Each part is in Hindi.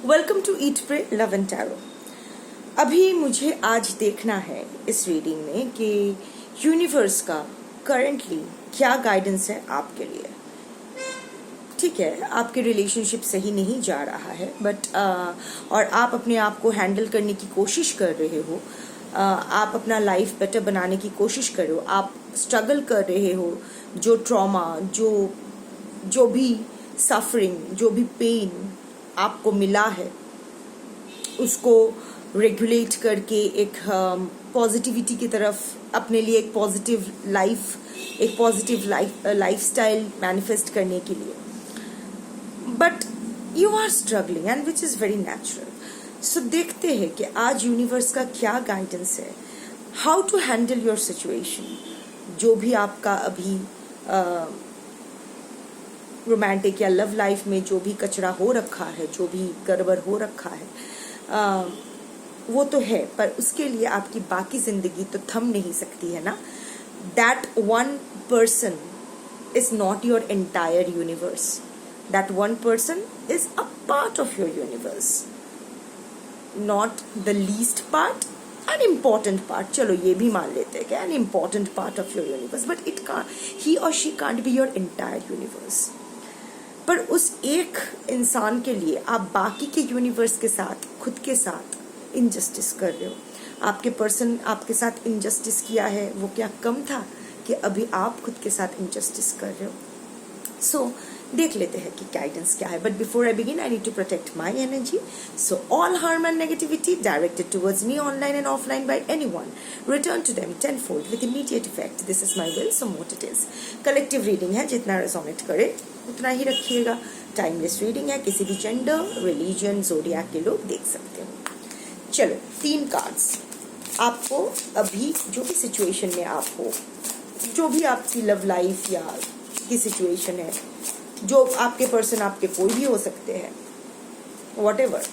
Welcome to eat pray love and tarot. अभी मुझे आज देखना है इस रीडिंग में कि यूनिवर्स का करंटली क्या गाइडेंस है आपके लिए। ठीक है, आपके रिलेशनशिप सही नहीं जा रहा है बट और आप अपने आप को हैंडल करने की कोशिश कर रहे हो, आप अपना लाइफ बेटर बनाने की कोशिश कर रहे हो, आप स्ट्रगल कर रहे हो। जो ट्रॉमा, जो भी सफरिंग, जो भी पेन आपको मिला है उसको रेगुलेट करके एक पॉजिटिविटी की तरफ अपने लिए एक पॉजिटिव लाइफस्टाइल मैनिफेस्ट करने के लिए, but you are struggling and which is very natural. So देखते हैं कि आज यूनिवर्स का क्या गाइडेंस है, how to handle your situation. जो भी आपका अभी रोमांटिक या लव लाइफ में जो भी कचरा हो रखा है, जो भी गड़बड़ हो रखा है, वो तो है, पर उसके लिए आपकी बाकी जिंदगी तो थम नहीं सकती है ना। That one person is not your entire universe, that one person is a part of your universe, not the least part, an important part. चलो ये भी मान लेते हैं कि an important part of your universe, but he और she can't be your entire universe. पर उस एक इंसान के लिए आप बाकी के यूनिवर्स के साथ, खुद के साथ इनजस्टिस कर रहे हो। आपके पर्सन आपके साथ इनजस्टिस किया है, वो क्या कम था कि अभी आप खुद के साथ इनजस्टिस कर रहे हो। सो देख लेते हैं कि गाइडेंस क्या है, but before I begin I need to protect my energy. So all harm and negativity directed towards me online and offline by anyone return to them tenfold with immediate effect. This is my will, so what it is. Collective reading है, जितना रेजोनेट करे उतना ही रखिएगा। टाइमलेस रीडिंग है, किसी भी जेंडर, रिलीजन, ज़ोडिएक के लोग देख सकते हो। चलो 3 कार्ड्स आपको अभी जो भी सिचुएशन में आप हो, जो भी आपकी लव लाइफ या की सिचुएशन है, जो आपके पर्सन आपके कोई भी हो सकते हैं, व्हाटएवर।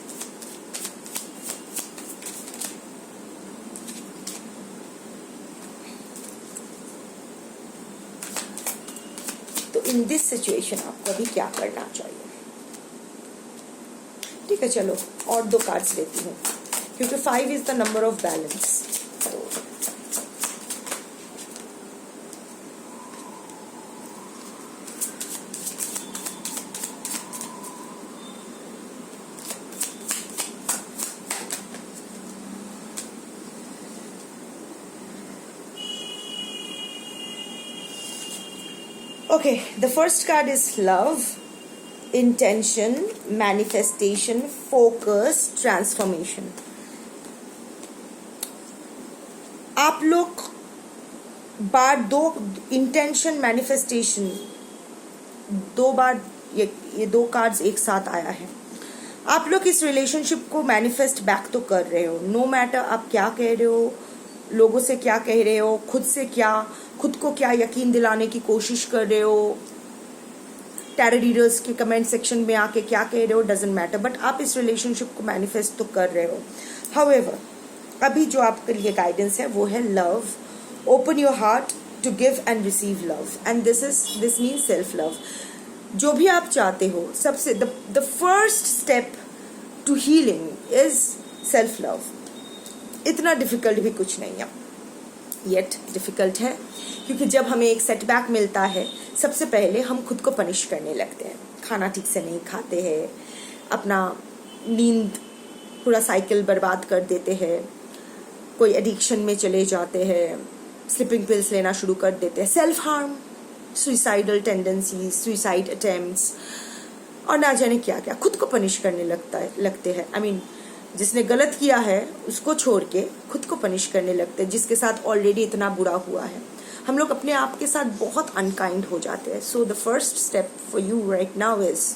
तो इन दिस सिचुएशन आपको अभी क्या करना चाहिए। ठीक है, चलो और 2 कार्ड्स लेती हूँ क्योंकि 5 is the number of balance. Okay, the first card is love, intention, manifestation, focus, transformation. आप लोग बार 2 इंटेंशन, मैनिफेस्टेशन, 2 बार ये 2 कार्ड्स एक साथ आया है। आप लोग इस रिलेशनशिप को मैनिफेस्ट बैक तो कर रहे हो, नो मैटर आप क्या कह रहे हो, लोगों से क्या कह रहे हो, खुद को क्या यकीन दिलाने की कोशिश कर रहे हो, टैरो रीडर्स के कमेंट सेक्शन में आके क्या कह रहे हो, डजंट मैटर, बट आप इस रिलेशनशिप को मैनिफेस्ट तो कर रहे हो। हाउएवर अभी जो आपके लिए गाइडेंस है वो है love. Open your heart to give and receive love, and this means self love. जो भी आप चाहते हो, सबसे the first step to healing is self love. इतना डिफिकल्ट भी कुछ नहीं है, येट डिफिकल्ट है क्योंकि जब हमें एक सेटबैक मिलता है सबसे पहले हम खुद को पनिश करने लगते हैं। खाना ठीक से नहीं खाते हैं, अपना नींद पूरा साइकिल बर्बाद कर देते हैं, कोई एडिक्शन में चले जाते हैं, स्लीपिंग पिल्स लेना शुरू कर देते हैं, self harm, suicidal tendencies, suicide attempts और ना जाने क्या क्या, खुद को पनिश करने लगते हैं। आई मीन जिसने गलत किया है उसको छोड़ के खुद को पनिश करने लगते हैं, जिसके साथ ऑलरेडी इतना बुरा हुआ है। हम लोग अपने आप के साथ बहुत अनकाइंड हो जाते हैं। So the first step for you right now is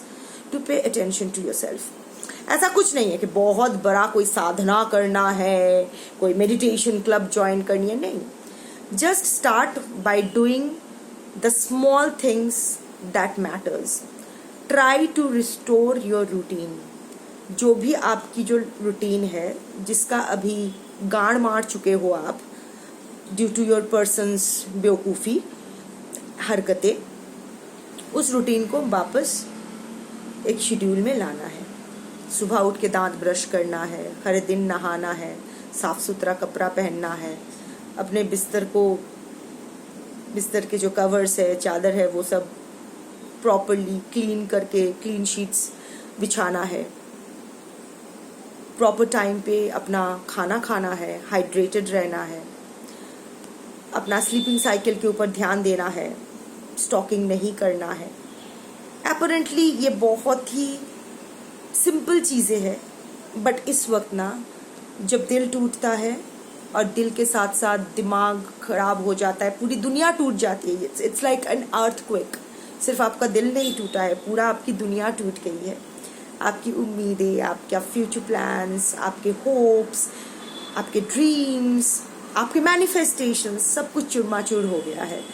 to pay attention to yourself. ऐसा कुछ नहीं है कि बहुत बड़ा कोई साधना करना है, कोई मेडिटेशन क्लब ज्वाइन करनी है, नहीं। Just start by doing the small things that matters. Try to restore your routine. जो भी आपकी जो रूटीन है, जिसका अभी गाड़ मार चुके हो आप ड्यू टू योर पर्सन्स बेवकूफ़ी हरकतें, उस रूटीन को वापस एक शेड्यूल में लाना है। सुबह उठ के दांत ब्रश करना है, हर दिन नहाना है, साफ सुथरा कपड़ा पहनना है, अपने बिस्तर के जो कवर्स है, चादर है, वो सब प्रॉपरली क्लीन करके क्लीन शीट्स बिछाना है, प्रॉपर टाइम पे अपना खाना खाना है, हाइड्रेटेड रहना है, अपना स्लीपिंग साइकिल के ऊपर ध्यान देना है, स्टॉकिंग नहीं करना है। अपरेंटली ये बहुत ही सिंपल चीज़ें हैं, बट इस वक्त ना जब दिल टूटता है और दिल के साथ साथ दिमाग खराब हो जाता है, पूरी दुनिया टूट जाती है। It's like an earthquake. सिर्फ आपका दिल नहीं टूटा है, पूरा आपकी दुनिया टूट गई है। आपकी उम्मीदें, आपका फ्यूचर प्लान्स, आपके होप्स, आपके ड्रीम्स, आपके मैनिफेस्टेशंस, सब कुछ चूरमाचूर हो गया है।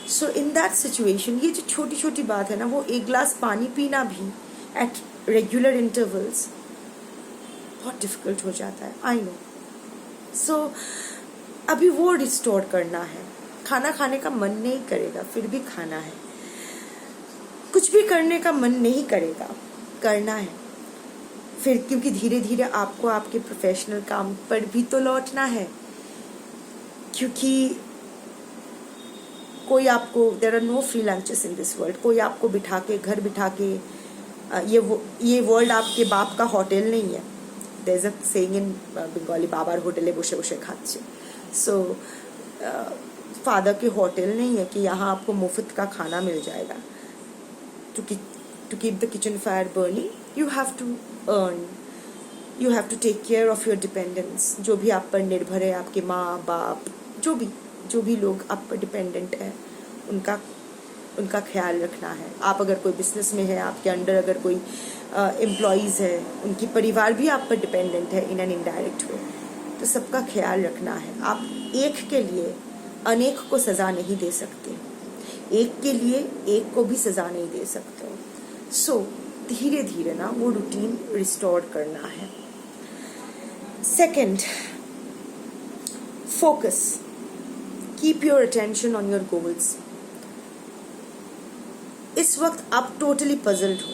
सो इन दैट सिचुएशन ये जो छोटी छोटी बात है ना, वो एक गिलास पानी पीना भी एट रेगुलर इंटरवल्स बहुत डिफिकल्ट हो जाता है, आई नो। सो अभी वो रिस्टोर करना है। खाना खाने का मन नहीं करेगा, फिर भी खाना है। कुछ भी करने का मन नहीं करेगा, करना है फिर, क्योंकि धीरे धीरे आपको आपके प्रोफेशनल काम पर भी तो लौटना है। क्योंकि कोई आपको, there are no free lunches in this world. कोई आपको बिठा के, घर बिठा के, ये वर्ल्ड आपके बाप का होटल नहीं है। There is a saying in Bengali, बाबार होटले बसे बसे खाচ্ছে। सो फादर के होटल नहीं है कि यहाँ आपको मुफ्त का खाना मिल जाएगा। To keep the kitchen fire burning, you have to earn, you have to take care of your dependents. जो भी आप पर निर्भर है, आपके माँ बाप, जो भी लोग आप पर डिपेंडेंट है, उनका ख्याल रखना है। आप अगर कोई बिजनेस में है, आपके अंडर अगर कोई एम्प्लॉयज़ है, उनकी परिवार भी आप पर डिपेंडेंट है इन एन इनडायरेक्ट वे, तो सबका ख्याल रखना है। आप एक के लिए अनेक को सज़ा नहीं दे सकते, एक के लिए एक को भी सज़ा नहीं दे सकते। सो धीरे धीरे ना वो रूटीन रिस्टोर करना है। Second, focus, keep your attention on your goals. इस वक्त आप टोटली पजल्ड हो।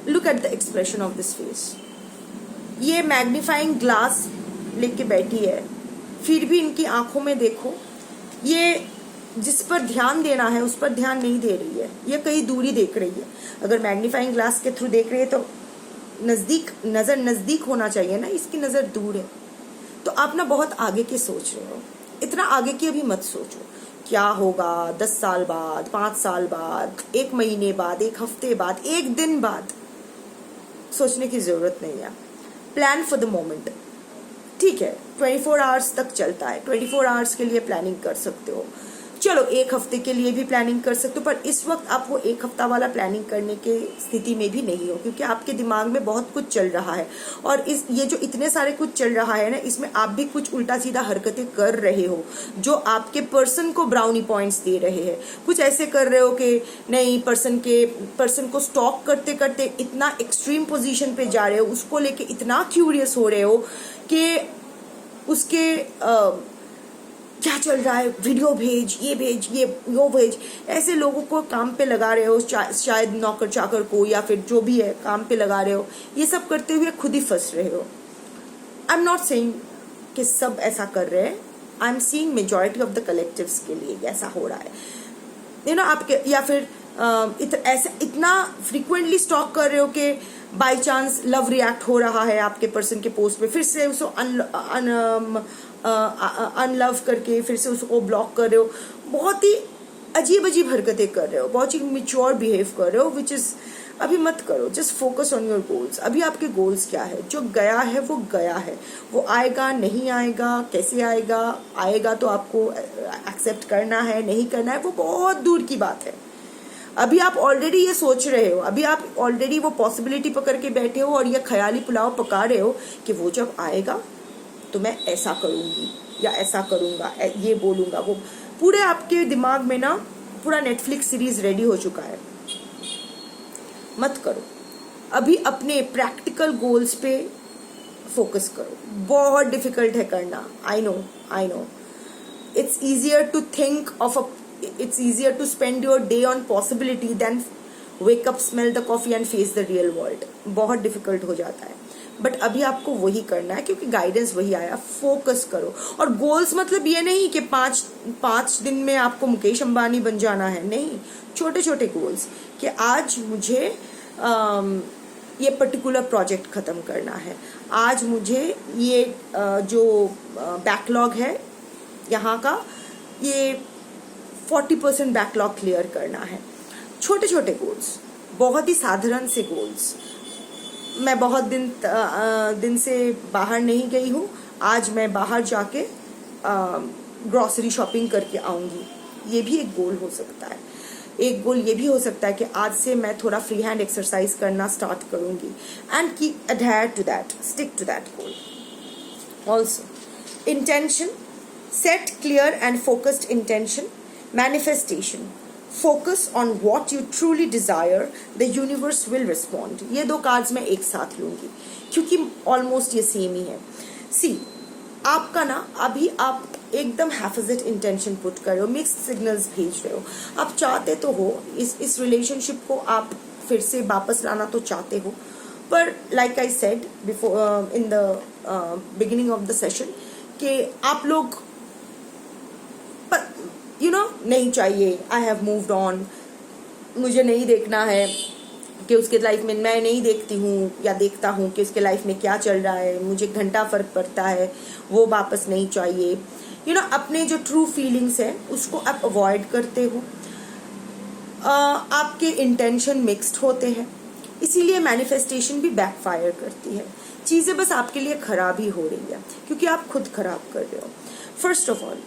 Look at the expression of this face. ये मैग्नीफाइंग ग्लास लेके बैठी है, फिर भी इनकी आंखों में देखो, ये जिस पर ध्यान देना है उस पर ध्यान नहीं दे रही है, ये कहीं दूरी देख रही है। अगर मैग्नीफाइंग ग्लास के थ्रू देख रही है तो नजर नजदीक होना चाहिए ना, इसकी नजर दूर है। तो आप ना बहुत आगे के सोच रहे हो। इतना आगे की अभी मत सोचो, क्या होगा 10 साल बाद, 5 साल बाद, 1 महीने बाद, 1 हफ्ते बाद, 1 दिन बाद। सोचने की जरूरत नहीं है। प्लान फॉर द मोमेंट, ठीक है, 24 आवर्स तक चलता है, 24 आवर्स के लिए प्लानिंग कर सकते हो। चलो 1 हफ्ते के लिए भी प्लानिंग कर सकते हो, पर इस वक्त आप वो 1 हफ्ता वाला प्लानिंग करने के स्थिति में भी नहीं हो, क्योंकि आपके दिमाग में बहुत कुछ चल रहा है। और ये जो इतने सारे कुछ चल रहा है ना, इसमें आप भी कुछ उल्टा सीधा हरकतें कर रहे हो जो आपके पर्सन को ब्राउनी पॉइंट्स दे रहे हैं। कुछ ऐसे कर रहे हो कि नहीं, पर्सन को स्टॉक करते करते इतना एक्सट्रीम पोजीशन पे जा रहे हो, उसको लेके इतना क्यूरियस हो रहे हो कि उसके क्या चल रहा है, वीडियो भेज, ये भेज, वो भेज। ऐसे लोगों को काम पे लगा रहे हो, शायद नौकर चाकर को, या फिर जो भी है काम पे लगा रहे हो। ये सब करते हुए खुद ही फंस रहे हो। आई एम नॉट सेइंग कि सब ऐसा कर रहे हैं, I am seeing majority of the collectives के लिए ऐसा हो रहा है। यू नो, आपके या फिर ऐसे इतना फ्रिक्वेंटली स्टॉक कर रहे हो कि बाई चांस लव रिएक्ट हो रहा है आपके पर्सन के पोस्ट पे, फिर से उसको अनलव करके फिर से उसको ब्लॉक कर रहे हो। बहुत ही अजीब अजीब हरकतें कर रहे हो, बहुत ही मिच्योर बिहेव कर रहे हो, विच इज अभी मत करो। Just focus on your goals. अभी आपके गोल्स क्या है? जो गया है वो गया है, वो आएगा नहीं आएगा, कैसे आएगा, आएगा तो आपको एक्सेप्ट करना है, नहीं करना है, वो बहुत दूर की बात है। अभी आप ऑलरेडी ये सोच रहे हो, अभी आप ऑलरेडी वो पॉसिबिलिटी पकड़ के बैठे हो और ये ख्याली पुलाव पका रहे हो कि वो जब आएगा तो मैं ऐसा करूंगी या ऐसा करूंगा, ये बोलूंगा, वो पूरे आपके दिमाग में ना पूरा नेटफ्लिक्स सीरीज रेडी हो चुका है। मत करो। अभी अपने प्रैक्टिकल गोल्स पे फोकस करो। बहुत डिफिकल्ट है करना, I know. It's easier to spend your day on possibility than wake up, smell the coffee and face the real world, बहुत डिफिकल्ट हो जाता है, बट अभी आपको वही करना है क्योंकि गाइडेंस वही आया। फोकस करो। और गोल्स मतलब ये नहीं कि पाँच दिन में आपको मुकेश अंबानी बन जाना है, नहीं, छोटे छोटे गोल्स कि आज मुझे ये पर्टिकुलर प्रोजेक्ट ख़त्म करना है, आज मुझे ये जो बैकलॉग है यहाँ का, ये 40% बैकलॉग क्लियर करना है। छोटे छोटे गोल्स, बहुत ही साधारण से गोल्स। मैं बहुत दिन से बाहर नहीं गई हूँ, आज मैं बाहर जाके ग्रॉसरी शॉपिंग करके आऊँगी, ये भी एक गोल हो सकता है। एक गोल ये भी हो सकता है कि आज से मैं थोड़ा फ्री हैंड एक्सरसाइज करना स्टार्ट करूँगी and keep adhere to that, stick to that goal. Also intention, set clear and focused intention. Manifestation, focus on what you truly desire, the universe will respond. ये दो कार्ड्स मैं एक साथ लूंगी क्योंकि ऑलमोस्ट ये सेम ही है। सी, आपका ना अभी आप एकदम हैफिजट इंटेंशन पुट कर रहे हो, मिक्स्ड सिग्नल्स भेज रहे हो। आप चाहते तो हो इस रिलेशनशिप को आप फिर से वापस लाना तो चाहते हो, पर like I said before in the beginning of the session कि आप लोग नहीं चाहिए, आई हैव मूव्ड ऑन, मुझे नहीं देखना है कि उसके लाइफ में, मैं नहीं देखती हूँ या देखता हूँ कि उसके लाइफ में क्या चल रहा है, मुझे घंटा फर्क पड़ता है, वो वापस नहीं चाहिए। अपने जो ट्रू फीलिंग्स है उसको आप अवॉइड करते हो, आपके इंटेंशन मिक्स्ड होते हैं, इसीलिए मैनिफेस्टेशन भी बैकफायर करती है। चीज़ें बस आपके लिए खराब ही हो रही है क्योंकि आप खुद खराब कर रहे हो। First of all,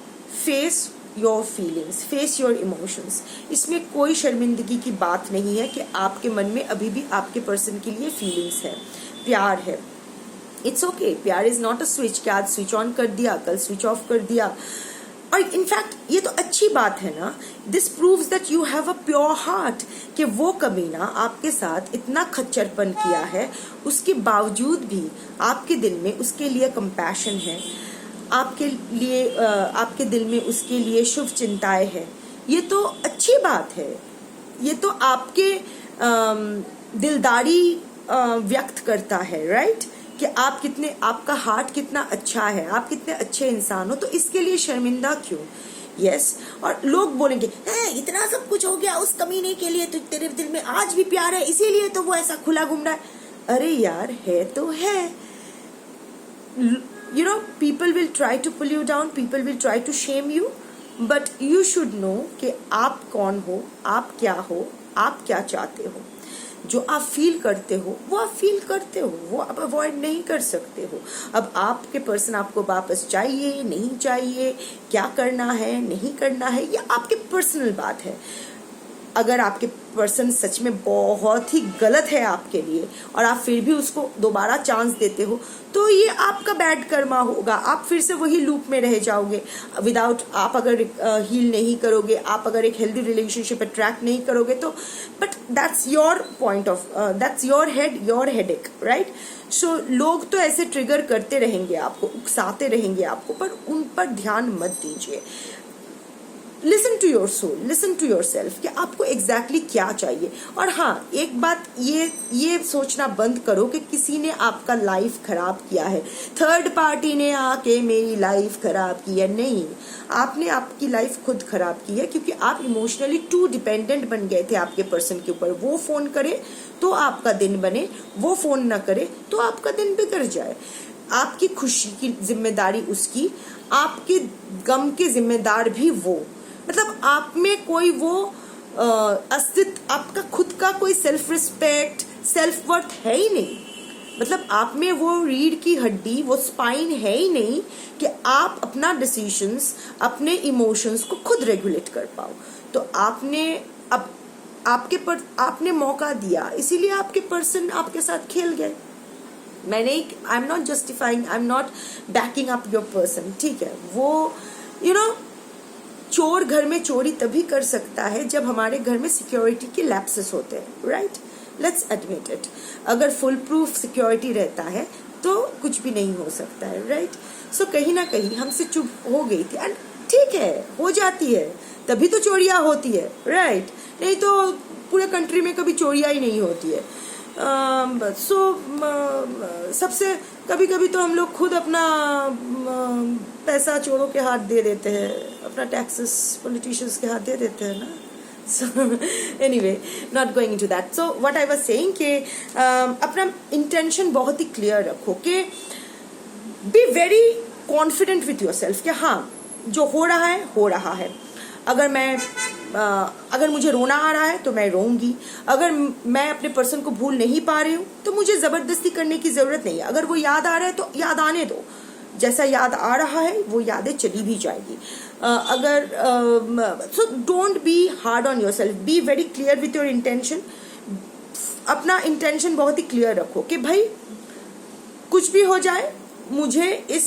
face your feelings, face your emotions. इसमें कोई शर्मिंदगी की बात नहीं है कि आपके मन में अभी भी आपके पर्सन के लिए फीलिंग्स है, प्यार है। इट्स ओके, प्यार इज नॉट अ स्विच कि आज स्विच ऑन कर दिया, कल स्विच ऑफ कर दिया। और इनफैक्ट ये तो अच्छी बात है ना, this proves that you have a pure heart, कि वो कमीना आपके साथ इतना खच्चरपन किया है, उसके बावजूद भी आपके दिल में उसके लिए कंपैशन है, आपके लिए आपके दिल में उसके लिए शुभ चिंताएं है। ये तो अच्छी बात है, ये तो आपके दिलदारी व्यक्त करता है, राइट, कि आप कितने, आपका हार्ट कितना अच्छा है, आप कितने अच्छे इंसान हो, तो इसके लिए शर्मिंदा क्यों? यस, और लोग बोलेंगे इतना सब कुछ हो गया उस कमीने के लिए, तो तेरे दिल में आज भी प्यार है इसीलिए तो वो ऐसा खुला घूम रहा है। अरे यार, है तो है। People will try to pull you down, people will try to shame you, but you should know कि आप कौन हो, आप क्या हो, आप क्या चाहते हो। जो आप फील करते हो वो आप फील करते हो, वो आप अवॉइड नहीं कर सकते हो। अब आपके पर्सन आपको वापस चाहिए नहीं चाहिए, क्या करना है नहीं करना है, ये आपके पर्सनल बात है। अगर आपके पर्सन सच में बहुत ही गलत है आपके लिए और आप फिर भी उसको दोबारा चांस देते हो, तो ये आपका बैड कर्मा होगा, आप फिर से वही लूप में रह जाओगे विदाउट, आप अगर हील नहीं करोगे, आप अगर एक हेल्दी रिलेशनशिप अट्रैक्ट नहीं करोगे तो, but that's your point of, that's your headache, right. So लोग तो ऐसे ट्रिगर करते रहेंगे आपको, उकसाते रहेंगे आपको, पर उन पर ध्यान मत दीजिए। Listen to your soul, listen to your self कि आपको एग्जैक्टली क्या चाहिए। और हाँ, एक बात ये सोचना बंद करो कि किसी ने आपका लाइफ खराब किया है, थर्ड पार्टी ने आके मेरी लाइफ खराब की है। नहीं, आपने आपकी लाइफ खुद खराब की है क्योंकि आप इमोशनली टू डिपेंडेंट बन गए थे आपके पर्सन के ऊपर। वो फोन करे तो आपका दिन बने, वो फोन ना करे तो आपका दिन बिगड़ जाए। आपकी खुशी की जिम्मेदारी उसकी, आपके गम के जिम्मेदार भी वो। मतलब आप में कोई वो अस्तित्व, आपका खुद का कोई सेल्फ रिस्पेक्ट, सेल्फ वर्थ है ही नहीं। मतलब आप में वो रीढ़ की हड्डी, वो स्पाइन है ही नहीं कि आप अपना डिसीजंस, अपने इमोशंस को खुद रेगुलेट कर पाओ। तो आपने अब आपने मौका दिया, इसीलिए आपके पर्सन आपके साथ खेल गए। मैंने, I am not justifying, I am not banking up your person, ठीक है। वो चोर घर में चोरी तभी कर सकता है जब हमारे घर में सिक्योरिटी के लैप्सेस होते हैं, राइट, लेट्स एडमिट इट। अगर फुल प्रूफ सिक्योरिटी रहता है तो कुछ भी नहीं हो सकता है, राइट। सो कहीं ना कहीं हमसे चुप हो गई थी, एंड ठीक है, हो जाती है, तभी तो चोरियां होती है, राइट। नहीं तो पूरे कंट्री में कभी चोरियां ही नहीं होती है। सबसे कभी कभी तो हम लोग खुद अपना पैसा चोरों के हाथ दे देते हैं, अपना टैक्सेस पॉलिटिशियंस के हाथ दे देते हैं ना। So anyway, not going into that. So what I was saying कि अपना इंटेंशन बहुत ही क्लियर रखो कि be very confident with your self कि हाँ जो हो रहा है हो रहा है। अगर मुझे रोना आ रहा है तो मैं रोऊंगी। अगर मैं अपने पर्सन को भूल नहीं पा रही हूँ तो मुझे जबरदस्ती करने की जरूरत नहीं है। अगर वो याद आ रहा है तो याद आने दो, जैसा याद आ रहा है वो यादें चली भी जाएगी। So don't be hard on your self, B very clear with your intention. अपना इंटेंशन बहुत ही क्लियर रखो कि भाई कुछ भी हो जाए, मुझे इस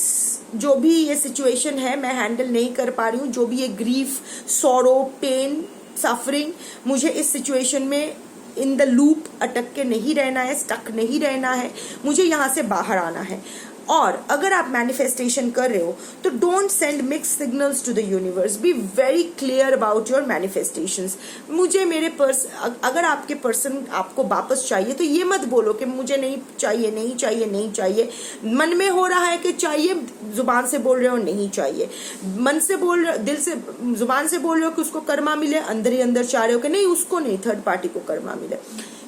जो भी ये सिचुएशन है मैं हैंडल नहीं कर पा रही हूँ, जो भी ये ग्रीफ, सॉरो, पेन, सफरिंग, मुझे इस सिचुएशन में इन द लूप अटक के नहीं रहना है, स्टक नहीं रहना है, मुझे यहाँ से बाहर आना है। और अगर आप मैनिफेस्टेशन कर रहे हो तो don't send mix signals to the universe, be very clear about your manifestations. मुझे मेरे अगर आपके पर्सन आपको वापस चाहिए तो ये मत बोलो कि मुझे नहीं चाहिए नहीं चाहिए नहीं चाहिए। मन में हो रहा है कि चाहिए, जुबान से बोल रहे हो नहीं चाहिए, मन से बोल रहे, दिल से, जुबान से बोल रहे हो कि उसको कर्मा मिले, अंदर ही अंदर चाह रहे हो कि नहीं उसको नहीं, थर्ड पार्टी को कर्मा मिले।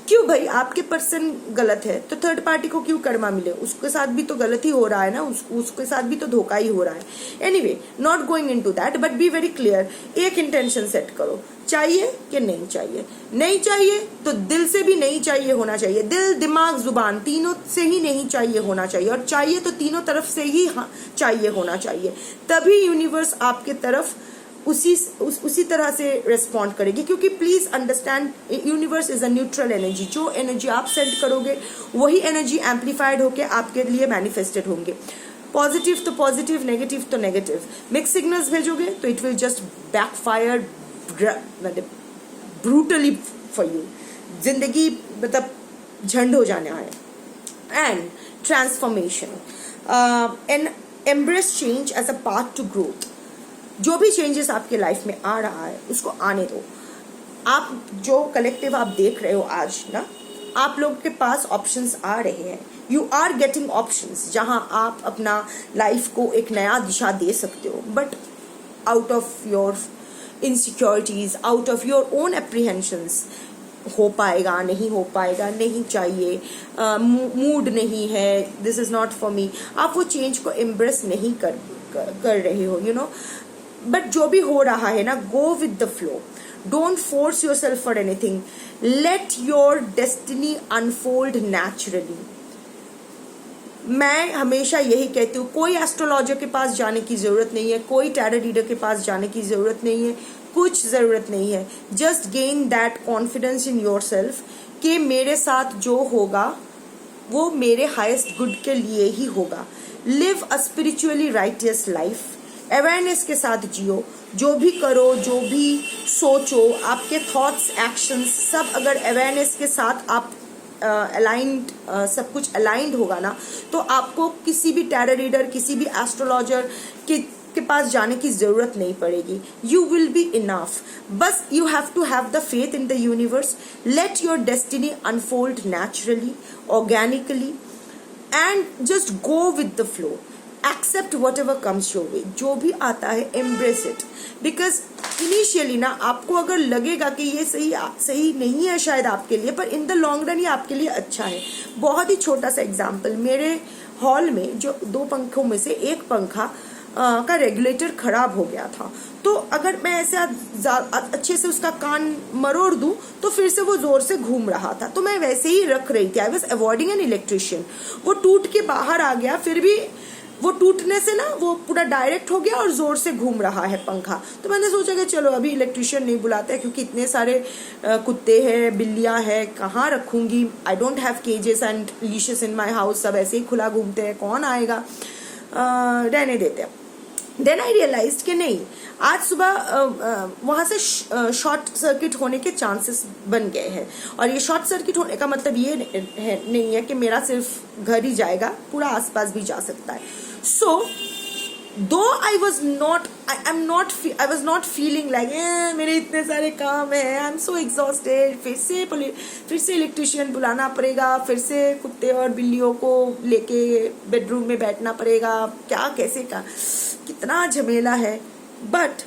क्यों भाई, आपके पर्सन गलत है तो थर्ड पार्टी को क्यों कर्मा मिले? उसके साथ भी तो गलत ही हो रहा है ना, उसके साथ भी तो धोखा ही हो रहा है। Anyway, not going into that, but B very clear. एक इंटेंशन सेट करो, चाहिए कि नहीं चाहिए। नहीं चाहिए तो दिल से भी नहीं चाहिए होना चाहिए, दिल, दिमाग, जुबान तीनों से ही नहीं चाहिए होना चाहिए, और चाहिए तो तीनों तरफ से ही चाहिए होना चाहिए। तभी यूनिवर्स आपके तरफ उसी तरह से रिस्पॉन्ड करेगी। क्योंकि please understand, universe is a neutral energy. जो एनर्जी आप सेंड करोगे वही एनर्जी एम्पलीफाइड होकर आपके लिए मैनिफेस्टेड होंगे। पॉजिटिव तो पॉजिटिव, नेगेटिव तो नेगेटिव। मिक्स सिग्नल्स भेजोगे तो it will just backfire brutally for you. जिंदगी मतलब झंड हो जाने है। And transformation and embrace change as a path to growth. जो भी चेंजेस आपके लाइफ में आ रहा है उसको आने दो। आप जो कलेक्टिव आप देख रहे हो आज ना, आप लोग के पास ऑप्शंस आ रहे हैं, यू आर गेटिंग ऑप्शंस, जहां आप अपना लाइफ को एक नया दिशा दे सकते हो। But out of your insecurities, out of your own apprehensions, हो पाएगा नहीं हो पाएगा, नहीं चाहिए, मूड नहीं है, this is not for me, आप वो चेंज को एम्ब्रेस नहीं कर रहे हो, यू नो। बट जो भी हो रहा है ना, गो with the flow, don't force your self for anything, late your destiny unfold naturally. मैं हमेशा यही कहती हूँ, कोई एस्ट्रोलॉजर के पास जाने की जरूरत नहीं है, कोई टैरो रीडर के पास जाने की जरूरत नहीं है, कुछ जरूरत नहीं है। Just gain that confidence in your self कि मेरे साथ जो होगा वो मेरे हाईएस्ट गुड के लिए ही होगा। Live a spiritually righteous life, awareness के साथ जियो। जो भी करो, जो भी सोचो, आपके थॉट्स, एक्शंस सब अगर अवेयरनेस के साथ आप अलाइंड, सब कुछ अलाइंड होगा ना, तो आपको किसी भी टैरो रीडर, किसी भी एस्ट्रोलॉजर के पास जाने की जरूरत नहीं पड़ेगी। You will be enough. बस you have to have the faith in the universe, let your destiny unfold naturally, organically, and just go with the flow. Accept whatever comes your way, जो भी आता है एम्ब्रेस इट। बिकॉज इनिशियली ना आपको अगर लगेगा कि ये सही नहीं है शायद आपके लिए, पर इन द लॉन्ग रन ये आपके लिए अच्छा है। बहुत ही छोटा सा एग्जाम्पल, मेरे हॉल में जो 2 पंखों में से एक पंखा का रेगुलेटर खराब हो गया था, तो अगर मैं ऐसे अच्छे से उसका कान मरोड़ दूं तो फिर से वो जोर से घूम रहा था, तो मैं वैसे ही रख रही थी। I was avoiding an electrician. वो टूट के बाहर आ गया, फिर भी वो टूटने से ना वो पूरा डायरेक्ट हो गया और जोर से घूम रहा है पंखा। तो मैंने सोचा कि चलो अभी इलेक्ट्रिशियन नहीं बुलाते, क्योंकि इतने सारे कुत्ते हैं, बिल्लियां हैं, कहाँ रखूंगी। I don't have cages and leashes in my house, सब ऐसे ही खुला घूमते हैं, कौन आएगा, रहने देते हैं। देन आई रियलाइज कि नहीं, आज सुबह वहाँ से शॉर्ट सर्किट होने के चांसेस बन गए हैं। और ये शॉर्ट सर्किट होने का मतलब ये नहीं है कि मेरा सिर्फ घर ही जाएगा, पूरा आसपास भी जा सकता है। सो though I was not feeling like मेरे इतने सारे काम है, आई एम सो एग्जॉस्टेड, फिर से इलेक्ट्रिशियन बुलाना पड़ेगा, फिर से कुत्ते और बिल्लियों को लेके बेडरूम में बैठना पड़ेगा, क्या कैसे का कितना झमेला है, बट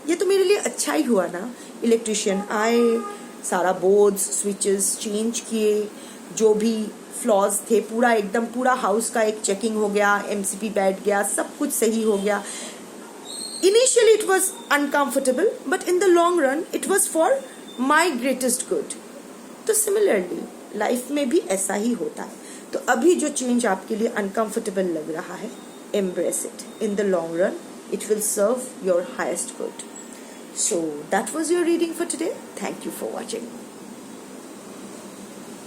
ये तो मेरे लिए अच्छा ही हुआ ना। इलेक्ट्रिशियन आए, सारा बोर्ड्स स्विचेस चेंज किए, जो भी फ्लॉज थे पूरा हाउस का एक चेकिंग हो गया, एमसीपी बैठ गया, सब कुछ सही हो गया। Initially it was uncomfortable but in the long run it was for my greatest good. तो सिमिलरली लाइफ में भी ऐसा ही होता है। तो अभी जो चेंज आपके लिए अनकंफर्टेबल लग रहा है, embrace it. In the long run, it will serve your highest good. So that was your reading for today. Thank you for watching.